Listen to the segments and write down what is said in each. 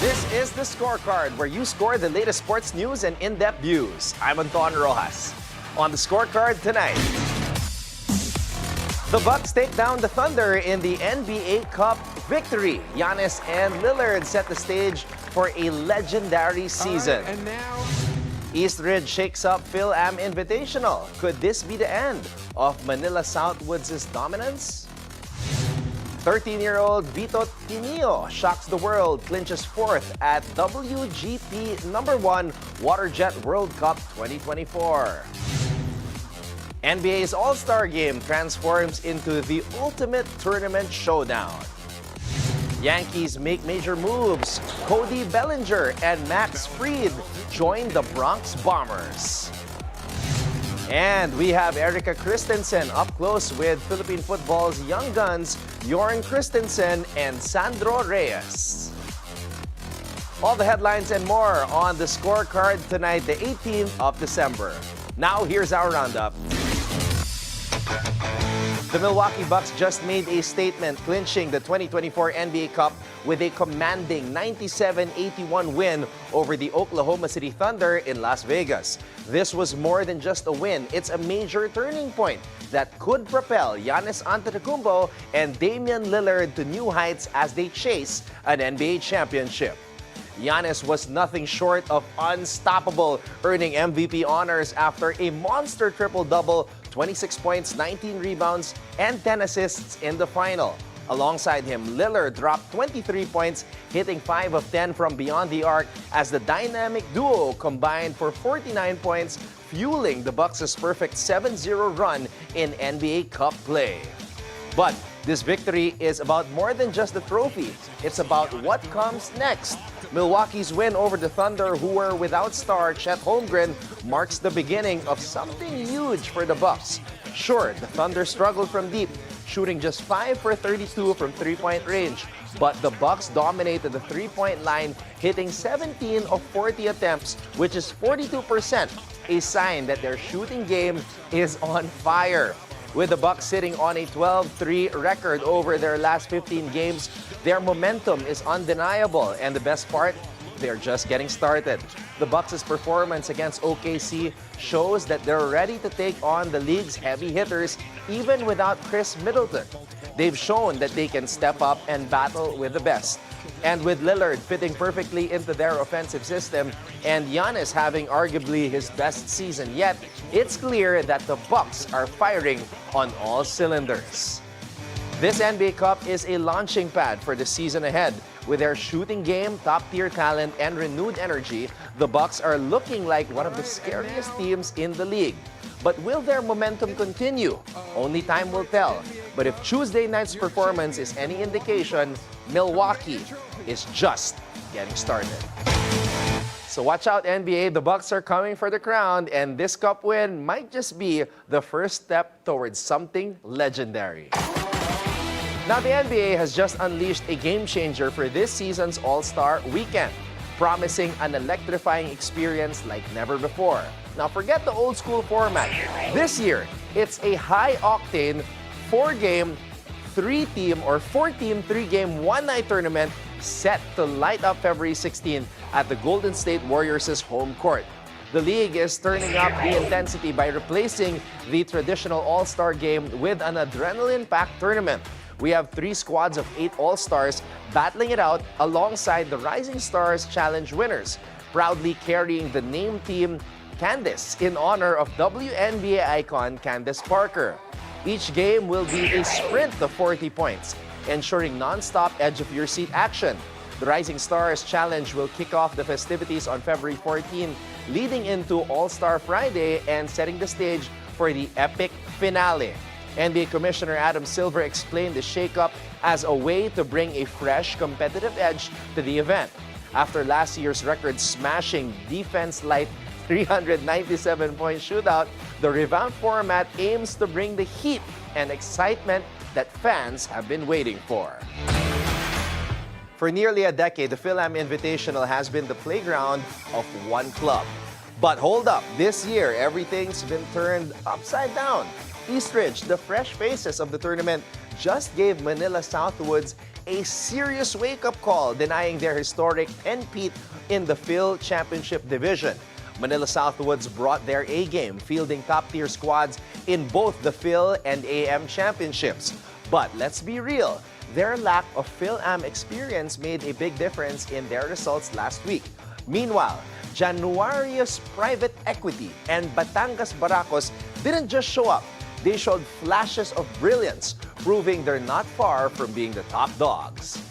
This is the Scorecard, where you score the latest sports news and in-depth views. I'm Anton Roxas. On the Scorecard tonight, the Bucks take down the Thunder in the NBA Cup victory. Giannis and Lillard set the stage for a legendary season. And now, Eastridge shakes up Fil-Am Invitational. Could this be the end of Manila Southwoods' dominance? 13-year-old Vito Tinio shocks the world, clinches fourth at WGP #1 Waterjet World Cup 2024. NBA's All-Star Game transforms into the ultimate tournament showdown. Yankees make major moves. Cody, Bellinger, and Max Fried join the Bronx Bombers. And we have Erika Christensen up close with Philippine football's young guns, Bjorn Christensen and Sandro Reyes. All the headlines and more on the Scorecard tonight, the 18th of December. Now, here's our roundup. The Milwaukee Bucks just made a statement clinching the 2024 NBA Cup with a commanding 97-81 win over the Oklahoma City Thunder in Las Vegas. This was more than just a win. It's a major turning point that could propel Giannis Antetokounmpo and Damian Lillard to new heights as they chase an NBA championship. Giannis was nothing short of unstoppable, earning MVP honors after a monster triple-double, 26 points, 19 rebounds, and 10 assists in the final. Alongside him, Lillard dropped 23 points, hitting 5 of 10 from beyond the arc as the dynamic duo combined for 49 points, fueling the Bucks' perfect 7-0 run in NBA Cup play. But this victory is about more than just the trophy. It's about what comes next. Milwaukee's win over the Thunder, who were without star Chet Holmgren, marks the beginning of something huge for the Bucks. Sure, the Thunder struggled from deep, shooting just 5 for 32 from three-point range. But the Bucks dominated the three-point line, hitting 17 of 40 attempts, which is 42%, a sign that their shooting game is on fire. With the Bucks sitting on a 12-3 record over their last 15 games, their momentum is undeniable, and the best part, they're just getting started. The Bucks' performance against OKC shows that they're ready to take on the league's heavy hitters even without Chris Middleton. They've shown that they can step up and battle with the best. And with Lillard fitting perfectly into their offensive system and Giannis having arguably his best season yet, it's clear that the Bucks are firing on all cylinders. This NBA Cup is a launching pad for the season ahead. With their shooting game, top-tier talent, and renewed energy, the Bucks are looking like one of the scariest teams in the league. But will their momentum continue? Only time will tell. But if Tuesday night's performance is any indication, Milwaukee is just getting started. So watch out, NBA. The Bucks are coming for the crown, and this cup win might just be the first step towards something legendary. Now, the NBA has just unleashed a game-changer for this season's All-Star Weekend, promising an electrifying experience like never before. Now, forget the old-school format. This year, it's a high-octane, 4-game, 3-team, or 4-team, 3-game, one-night tournament set to light up February 16 at the Golden State Warriors' home court. The league is turning up the intensity by replacing the traditional All-Star game with an adrenaline-packed tournament. We have 3 squads of 8 All-Stars battling it out alongside the Rising Stars Challenge winners, proudly carrying the name team Candace in honor of WNBA icon Candace Parker. Each game will be a sprint of 40 points, ensuring non-stop edge-of-your-seat action. The Rising Stars Challenge will kick off the festivities on February 14, leading into All-Star Friday and setting the stage for the epic finale. NBA Commissioner Adam Silver explained the shakeup as a way to bring a fresh, competitive edge to the event. After last year's record-smashing defense-light 397-point shootout, the revamped format aims to bring the heat and excitement that fans have been waiting for. For nearly a decade, the Fil-Am Invitational has been the playground of one club. But hold up, this year, everything's been turned upside down. Eastridge, the fresh faces of the tournament, just gave Manila Southwoods a serious wake-up call, denying their historic 10-peat in the Phil Championship Division. Manila Southwoods brought their A-game, fielding top-tier squads in both the Phil and AM championships. But let's be real, their lack of Fil-Am experience made a big difference in their results last week. Meanwhile, Januarius Private Equity and Batangas Baracos didn't just show up. They showed flashes of brilliance, proving they're not far from being the top dogs.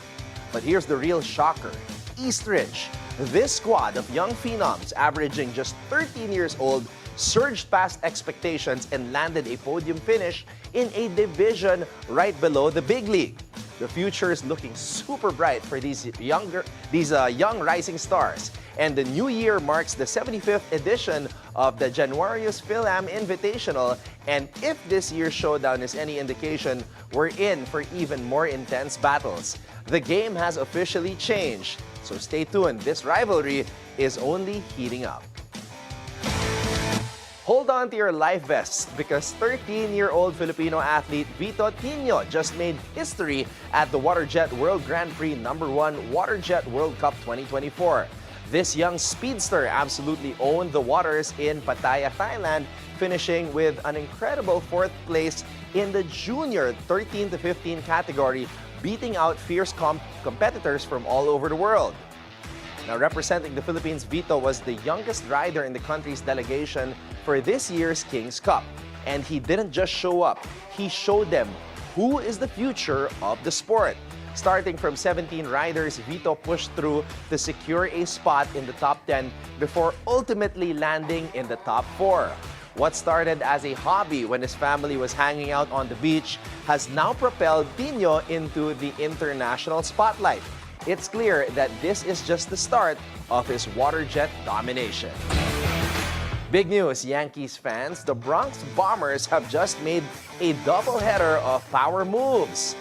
But here's the real shocker, Eastridge. This squad of young phenoms, averaging just 13 years old, surged past expectations and landed a podium finish in a division right below the big league. The future is looking super bright for these young rising stars. And the new year marks the 75th edition of the Januarius Fil-Am Invitational. And if this year's showdown is any indication, we're in for even more intense battles. The game has officially changed. So stay tuned, this rivalry is only heating up. Hold on to your life vests because 13-year-old Filipino athlete Vito Tinio just made history at the Waterjet World Grand Prix #1 Waterjet World Cup 2024. This young speedster absolutely owned the waters in Pattaya, Thailand, finishing with an incredible 4th place in the junior 13 to 15 category, beating out fierce competitors from all over the world. Now, representing the Philippines, Vito was the youngest rider in the country's delegation for this year's King's Cup. And he didn't just show up, he showed them who is the future of the sport. Starting from 17 riders, Vito pushed through to secure a spot in the top 10 before ultimately landing in the top 4. What started as a hobby when his family was hanging out on the beach has now propelled Tinio into the international spotlight. It's clear that this is just the start of his waterjet domination. Big news, Yankees fans. The Bronx Bombers have just made a doubleheader of power moves.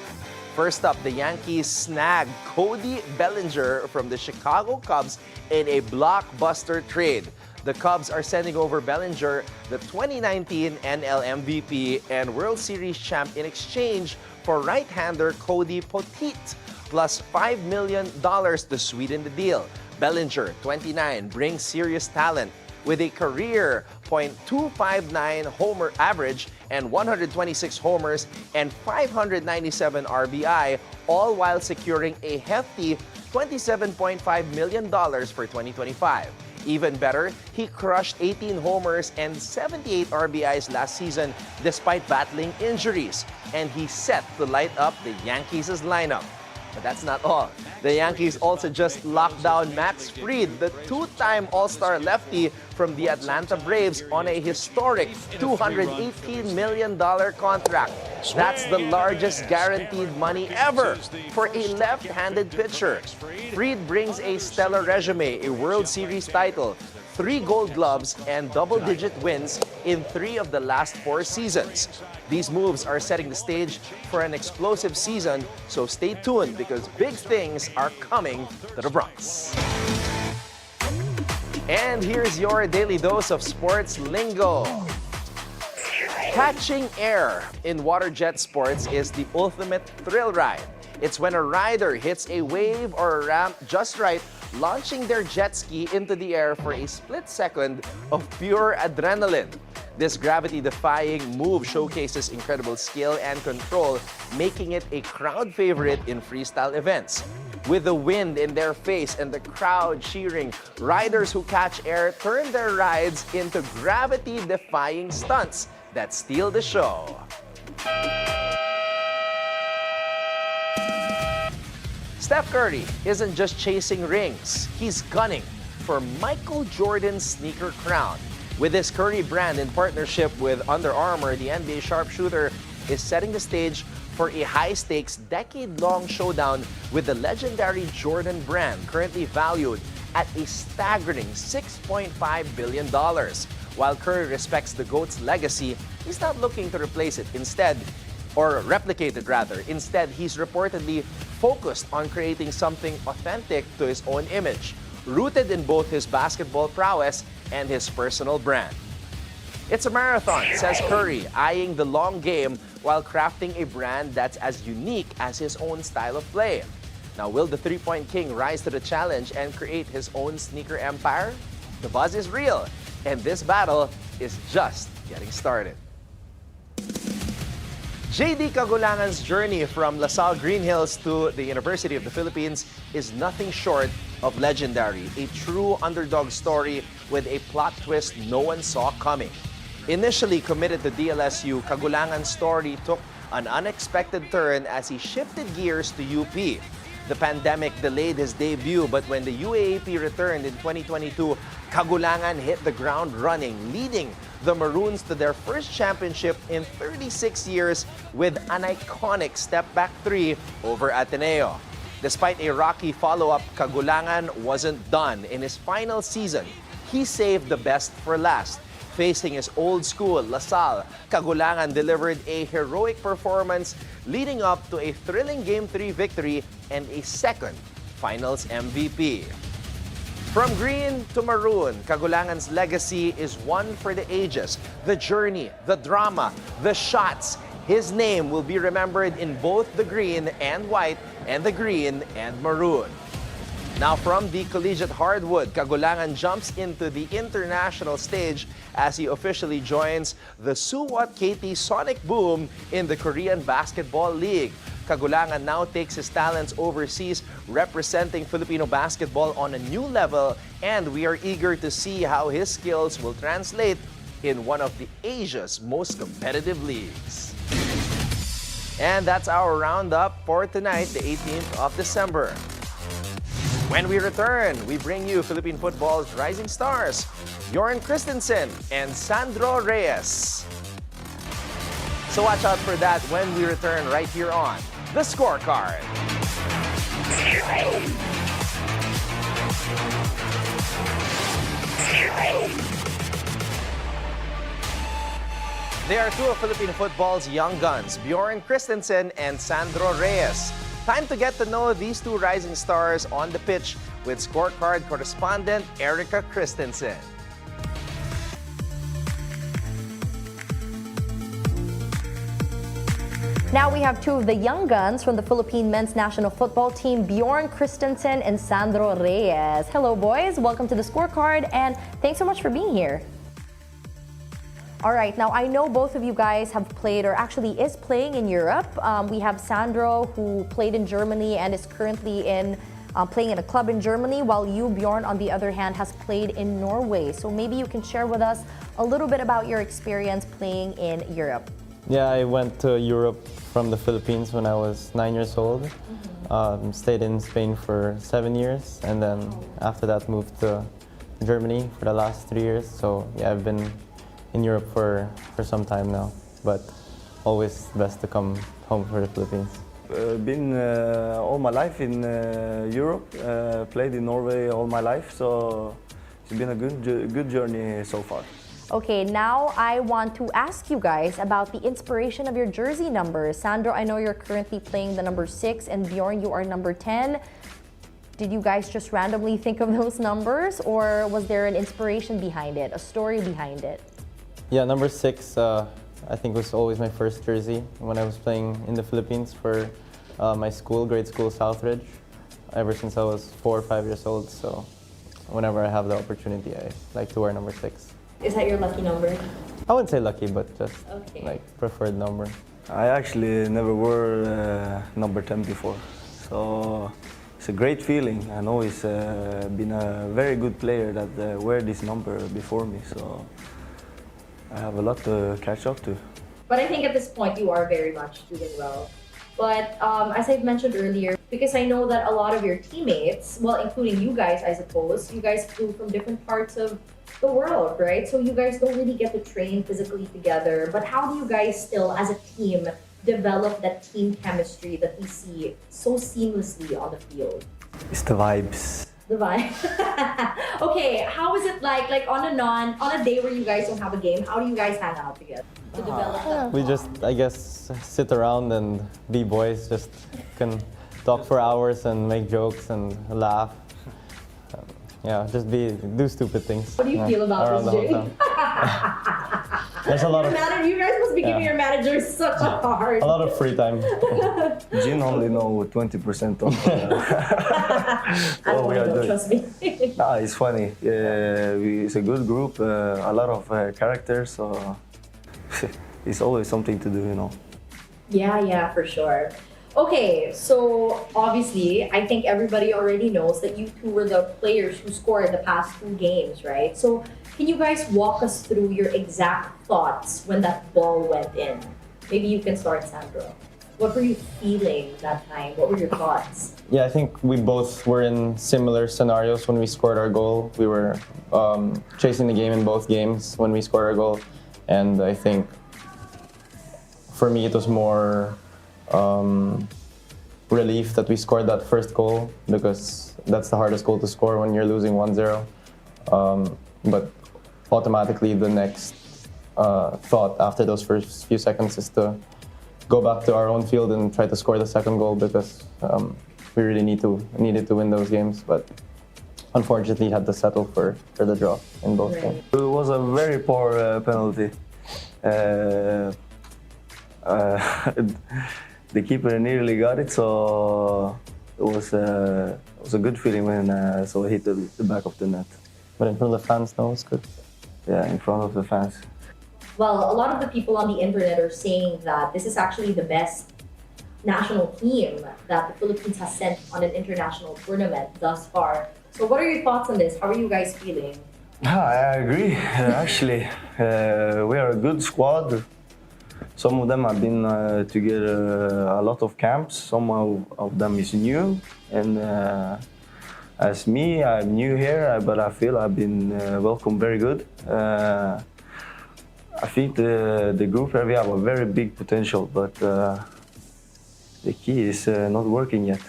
First up, the Yankees snagged Cody Bellinger from the Chicago Cubs in a blockbuster trade. The Cubs are sending over Bellinger, the 2019 NL MVP and World Series champ, in exchange for right-hander Cody Poteet, plus $5 million to sweeten the deal. Bellinger, 29, brings serious talent with a career .259 homer average and 126 homers and 597 RBI, all while securing a hefty $27.5 million for 2025. Even better, he crushed 18 homers and 78 RBIs last season despite battling injuries, and he's set to light up the Yankees' lineup. But that's not all. The Yankees also just locked down Max Fried, the two-time All-Star lefty from the Atlanta Braves, on a historic $218 million contract. That's the largest guaranteed money ever for a left-handed pitcher. Fried brings a stellar resume, a World Series title, 3 Gold Gloves, and double-digit wins in 3 of the last 4 seasons. These moves are setting the stage for an explosive season, so stay tuned because big things are coming to the Bronx. And here's your daily dose of sports lingo. Catching air in waterjet sports is the ultimate thrill ride. It's when a rider hits a wave or a ramp just right, launching their jet ski into the air for a split second of pure adrenaline. This gravity-defying move showcases incredible skill and control, making it a crowd favorite in freestyle events. With the wind in their face and the crowd cheering, riders who catch air turn their rides into gravity-defying stunts that steal the show. Steph Curry isn't just chasing rings, he's gunning for Michael Jordan's sneaker crown. With his Curry brand in partnership with Under Armour, the NBA sharpshooter is setting the stage for a high-stakes, decade-long showdown with the legendary Jordan brand, currently valued at a staggering $6.5 billion. While Curry respects the GOAT's legacy, he's not looking to replace it. Replicate it rather. Instead, he's reportedly focused on creating something authentic to his own image, rooted in both his basketball prowess and his personal brand. It's a marathon, says Curry, eyeing the long game while crafting a brand that's as unique as his own style of play. Now, will the three-point king rise to the challenge and create his own sneaker empire? The buzz is real, and this battle is just getting started. JD Cagulangan's journey from LaSalle Green Hills to the University of the Philippines is nothing short of legendary, a true underdog story with a plot twist no one saw coming. Initially committed to DLSU, Cagulangan's story took an unexpected turn as he shifted gears to UP. The pandemic delayed his debut, but when the UAAP returned in 2022, Cagulangan hit the ground running, leading the Maroons to their first championship in 36 years with an iconic step-back three over Ateneo. Despite a rocky follow-up, Cagulangan wasn't done. In his final season, he saved the best for last. Facing his old school, LaSalle, Cagulangan delivered a heroic performance leading up to a thrilling Game 3 victory and a second Finals MVP. From green to maroon, Cagulangan's legacy is one for the ages. The journey, the drama, the shots. His name will be remembered in both the green and white and the green and maroon. Now from the collegiate hardwood, Cagulangan jumps into the international stage as he officially joins the Suwon KT Sonic Boom in the Korean Basketball League. Cagulangan now takes his talents overseas, representing Filipino basketball on a new level, and we are eager to see how his skills will translate in one of the Asia's most competitive leagues. And that's our roundup for tonight, the 18th of December. When we return, we bring you Philippine football's rising stars, Erika Christensen and Sandro Reyes. So watch out for that when we return right here on The Scorecard. They are two of Philippine football's young guns, Bjorn Christensen and Sandro Reyes. Time to get to know these two rising stars on the pitch with Scorecard correspondent Erika Christensen. Now we have two of the young guns from the Philippine men's national football team, Bjorn Christensen and Sandro Reyes. Hello, boys. Welcome to the Scorecard, and thanks so much for being here. All right, now I know both of you guys have played, or actually is playing in Europe. We have Sandro, who played in Germany and is currently playing in a club in Germany, while you, Bjorn, on the other hand, has played in Norway. So maybe you can share with us a little bit about your experience playing in Europe. Yeah, I went to Europe from the Philippines when I was 9 years old. Stayed in Spain for 7 years, and then after that moved to Germany for the last 3 years. So yeah, I've been in Europe for some time now, but always best to come home for the Philippines. Been all my life in Europe, played in Norway all my life, so it's been a good journey so far. Okay, now I want to ask you guys about the inspiration of your jersey numbers. Sandro, I know you're currently playing the number 6, and Bjorn, you are number 10. Did you guys just randomly think of those numbers, or was there an inspiration behind it, a story behind it? Yeah, number 6, I think was always my first jersey when I was playing in the Philippines for my school, grade school, Southridge, ever since I was 4 or 5 years old. So whenever I have the opportunity, I like to wear number 6. Is that your lucky number? I wouldn't say lucky, but just Okay. preferred number. I actually never wore number 10 before, so it's a great feeling. I know he's been a very good player that wear this number before me, so I have a lot to catch up to. But I think at this point you are very much doing well. But as I've mentioned earlier, because I know that a lot of your teammates, well, including you guys, I suppose, you guys flew from different parts of the world, right? So you guys don't really get to train physically together. But how do you guys still, as a team, develop that team chemistry that we see so seamlessly on the field? It's the vibes. The vibe. Okay, how is it like on a day where you guys don't have a game, how do you guys hang out together to develop that? We just, I guess, sit around and be boys, just can talk for hours and make jokes and laugh. Yeah, just do stupid things. What do you feel about around this, the whole Jay? time. There's a lot of You guys must becoming your manager is such a hard. A lot of free time. Gin only know 20% of I don't what we are know, doing. trust me. Nah, it's funny. It's a good group, a lot of characters, so it's always something to do, you know. Yeah, for sure. Okay, so obviously, I think everybody already knows that you two were the players who scored the past 2 games, right? So, can you guys walk us through your exact thoughts when that ball went in? Maybe you can start, Sandro. What were you feeling that time? What were your thoughts? Yeah, I think we both were in similar scenarios when we scored our goal. We were chasing the game in both games when we scored our goal. And I think for me, it was more relief that we scored that first goal because that's the hardest goal to score when you're losing 1-0. But automatically, the next thought after those first few seconds is to go back to our own field and try to score the second goal because we really needed to win those games. But unfortunately, had to settle for the draw in both games. It was a very poor penalty. The keeper nearly got it, so it was a good feeling when I saw it hit the back of the net. But in front of the fans, no, it's good. Yeah, in front of the fans. Well, a lot of the people on the internet are saying that this is actually the best national team that the Philippines has sent on an international tournament thus far. So what are your thoughts on this? How are you guys feeling? I agree, actually. We are a good squad. Some of them have been together a lot of camps. Some of them is new. And as me, I'm new here, but I feel I've been welcomed very good. I think the group here, we have a very big potential, but the key is not working yet.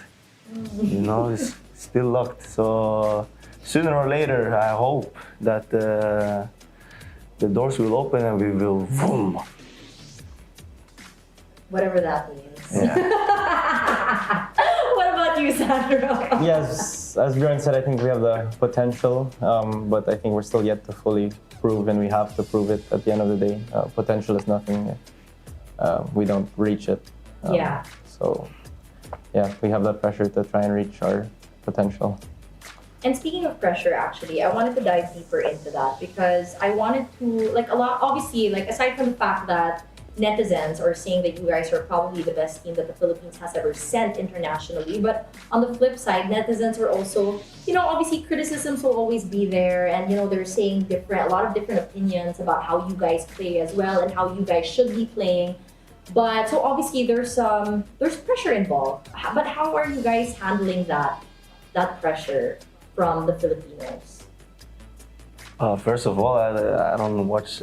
You know, it's still locked. So sooner or later, I hope that the doors will open and we will boom. Whatever that means. Yeah. What about you, Sandro? Yes, as Bjorn said, I think we have the potential, but I think we're still yet to fully prove, and we have to prove it at the end of the day. Potential is nothing. We don't reach it. Yeah. So, yeah, we have that pressure to try and reach our potential. And speaking of pressure, actually, I wanted to dive deeper into that because I wanted to, obviously, aside from the fact that netizens are saying that you guys are probably the best team that the Philippines has ever sent internationally. But on the flip side, netizens are also, obviously criticisms will always be there. And, they're saying a lot of different opinions about how you guys play as well and how you guys should be playing. But so obviously there's pressure involved. But how are you guys handling that pressure from the Filipinos? First of all, I don't watch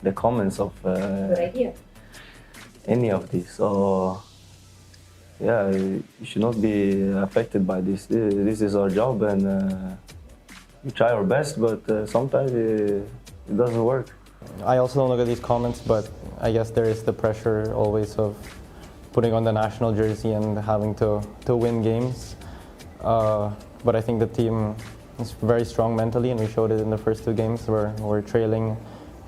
the comments of Good idea. any of this. So yeah, you should not be affected by this. This is our job, and we try our best, but sometimes it doesn't work. I also don't look at these comments, but I guess there is the pressure always of putting on the national jersey and having to win games. But I think the team is very strong mentally, and we showed it in the first 2 games where we're trailing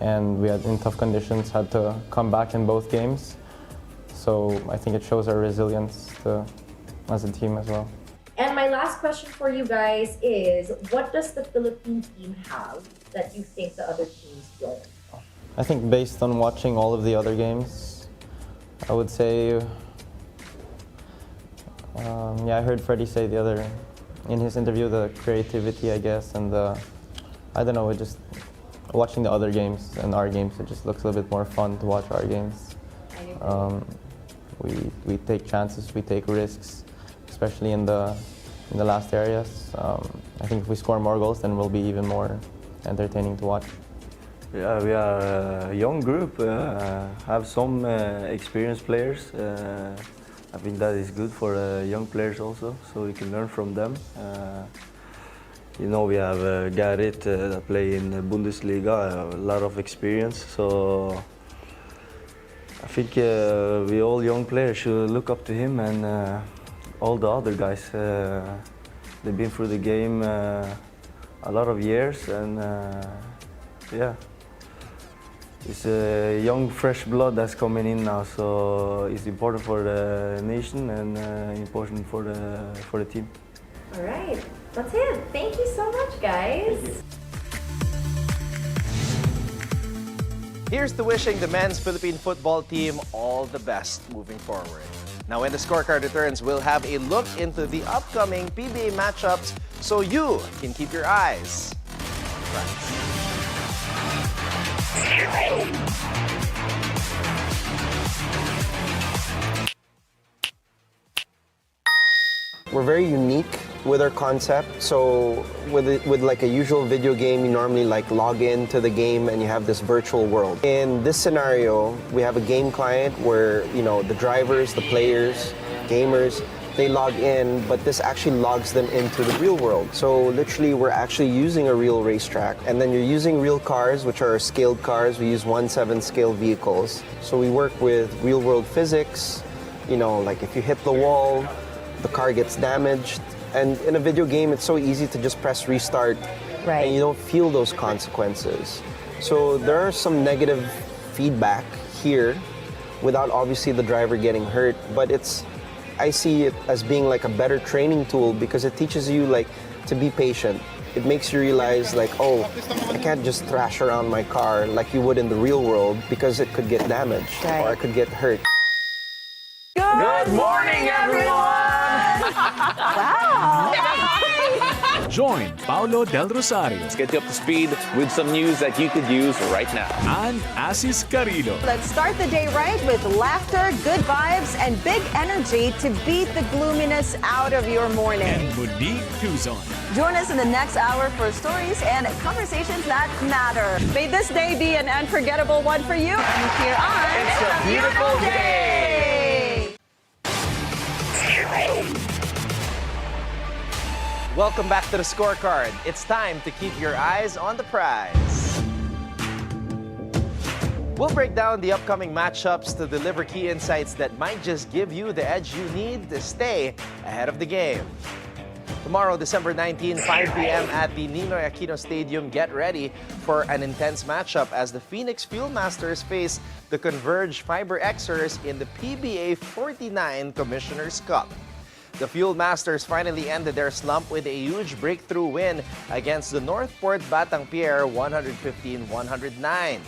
and we had in tough conditions had to come back in both games. So I think it shows our resilience as a team as well. And my last question for you guys is, what does the Philippine team have that you think the other teams don't? I think based on watching all of the other games, I would say, I heard Freddie say in his interview, the creativity, I guess, and just watching the other games and our games, it just looks a little bit more fun to watch our games. We take chances, we take risks, especially in the last areas. I think if we score more goals, then we'll be even more entertaining to watch. Yeah, we are a young group, have some experienced players. I think that is good for young players also, so we can learn from them. We have Garrett that play in the Bundesliga, a lot of experience. So I think we all young players should look up to him and all the other guys. They've been through the game a lot of years, and yeah. it's a young, fresh blood that's coming in now. So it's important for the nation and important for the team. All right, that's it. Thank you so much, guys. Here's to wishing the men's Philippine football team all the best moving forward. Now, when the scorecard returns, we'll have a look into the upcoming PBA matchups so you can keep your eyes right. We're very unique with our concept. So with like a usual video game, you normally like log in to the game and you have this virtual world. In this scenario, we have a game client where, you know, the drivers, the players, gamers, they log in, but this actually logs them into the real world. So literally we're actually using a real racetrack, and then you're using real cars, which are scaled cars. We use 1/7 scale vehicles. So we work with real world physics, you know, like if you hit the wall, the car gets damaged. And in a video game, it's so easy to just press restart, Right. and you don't feel those consequences. So there are some negative feedback here without obviously the driver getting hurt, but I see it as being like a better training tool because it teaches you like to be patient. It makes you realize like, oh, I can't just thrash around my car like you would in the real world because it could get damaged or I could get hurt. Good morning, everyone! Join Paulo Del Rosario Let's get you up to speed with some news that you could use right now. and Asis Carrillo. Let's start the day right with laughter, good vibes, and big energy to beat the gloominess out of your morning. And Monique Tuzon. Join us in the next hour for stories and conversations that matter. May this day be an unforgettable one for you. And here on It's a beautiful day. Welcome back to the scorecard. It's time to keep your eyes on the prize. We'll break down the upcoming matchups to deliver key insights that might just give you the edge you need to stay ahead of the game. Tomorrow, December 19, 5 p.m. at the Ninoy Aquino Stadium, get ready for an intense matchup as the Phoenix Fuel Masters face the Converge Fiber Xers in the PBA 49 Commissioner's Cup. The Fuel Masters finally ended their slump with a huge breakthrough win against the Northport Batang Pier 115-109.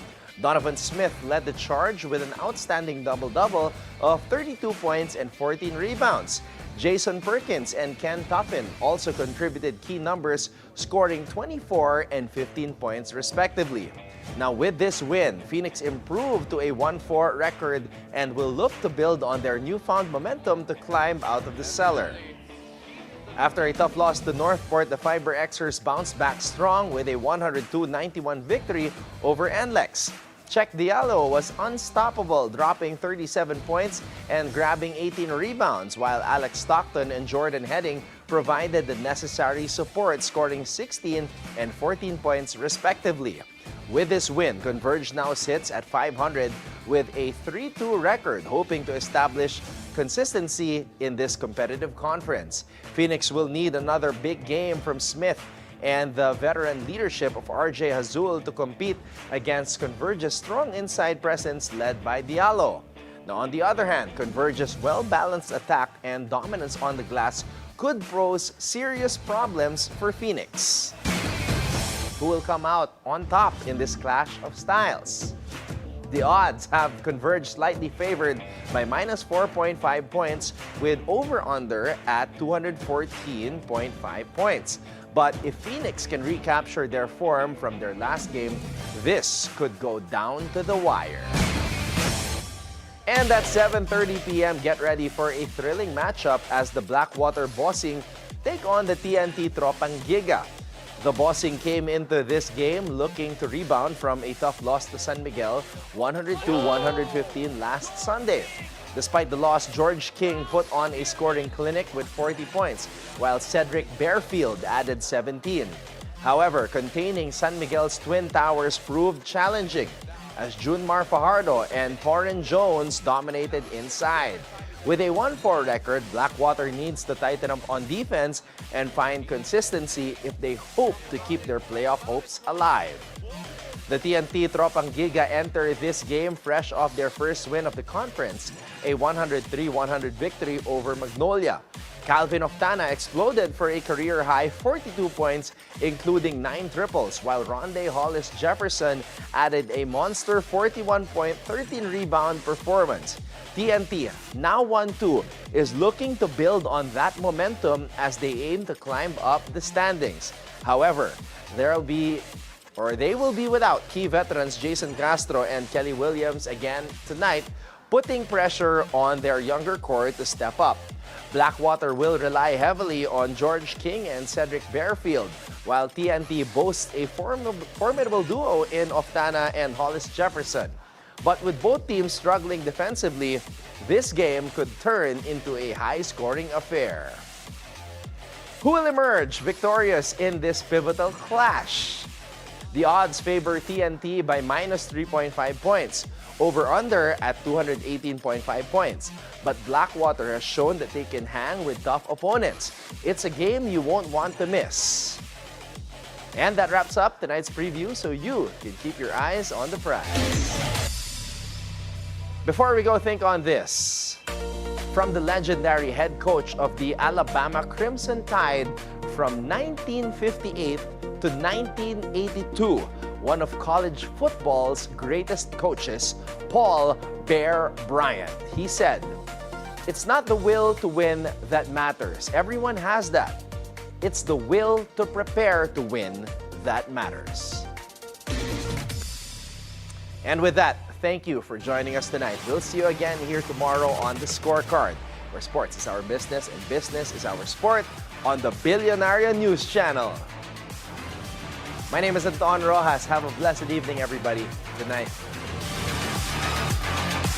Donovan Smith led the charge with an outstanding double-double of 32 points and 14 rebounds. Jason Perkins and Ken Tuffin also contributed key numbers, scoring 24 and 15 points respectively. Now with this win, Phoenix improved to a 1-4 record and will look to build on their newfound momentum to climb out of the cellar. After a tough loss to Northport, the Fiber Xers bounced back strong with a 102-91 victory over NLEX. Check Diallo was unstoppable, dropping 37 points and grabbing 18 rebounds, while Alex Stockton and Jordan Heading provided the necessary support, scoring 16 and 14 points respectively. With this win, Converge now sits at 500 with a 3-2 record, hoping to establish consistency in this competitive conference. Phoenix will need another big game from Smith and the veteran leadership of RJ Hazul to compete against Converge's strong inside presence led by Diallo. Now, on the other hand, Converge's well-balanced attack and dominance on the glass could pose serious problems for Phoenix, who will come out on top in this clash of styles. The odds have Converge slightly favored by minus 4.5 points with over-under at 214.5 points. But if Phoenix can recapture their form from their last game, this could go down to the wire. And at 7:30 p.m., get ready for a thrilling matchup as the Blackwater Bossing take on the TNT Tropang Giga. The Bossing came into this game looking to rebound from a tough loss to San Miguel, 102-115 last Sunday. Despite the loss, George King put on a scoring clinic with 40 points, while Cedric Bearfield added 17. However, containing San Miguel's Twin Towers proved challenging, as Junmar Fajardo and Torren Jones dominated inside. With a 1-4 record, Blackwater needs to tighten up on defense and find consistency if they hope to keep their playoff hopes alive. The TNT Tropang Giga enter this game fresh off their first win of the conference, a 103-100 victory over Magnolia. Calvin Oftana exploded for a career-high 42 points, including 9 triples, while Ronde Hollis Jefferson added a monster 41-point, 13-rebound performance. TNT, now 1-2, is looking to build on that momentum as they aim to climb up the standings. However, they will be without key veterans Jason Castro and Kelly Williams again tonight, putting pressure on their younger core to step up. Blackwater will rely heavily on George King and Cedric Bearfield, while TNT boasts a formidable duo in Oftana and Hollis Jefferson. But with both teams struggling defensively, this game could turn into a high-scoring affair. Who will emerge victorious in this pivotal clash? The odds favor TNT by minus 3.5 points, over-under at 218.5 points. But Blackwater has shown that they can hang with tough opponents. It's a game you won't want to miss. And that wraps up tonight's preview, so you can keep your eyes on the prize. Before we go, think on this. From the legendary head coach of the Alabama Crimson Tide from 1958 to 1982, one of college football's greatest coaches, Paul Bear Bryant. He said, "It's not the will to win that matters. Everyone has that. It's the will to prepare to win that matters." And with that, thank you for joining us tonight. We'll see you again here tomorrow on The Scorecard, where sports is our business and business is our sport on the Billionaire News Channel. My name is Anton Roxas. Have a blessed evening, everybody. Good night.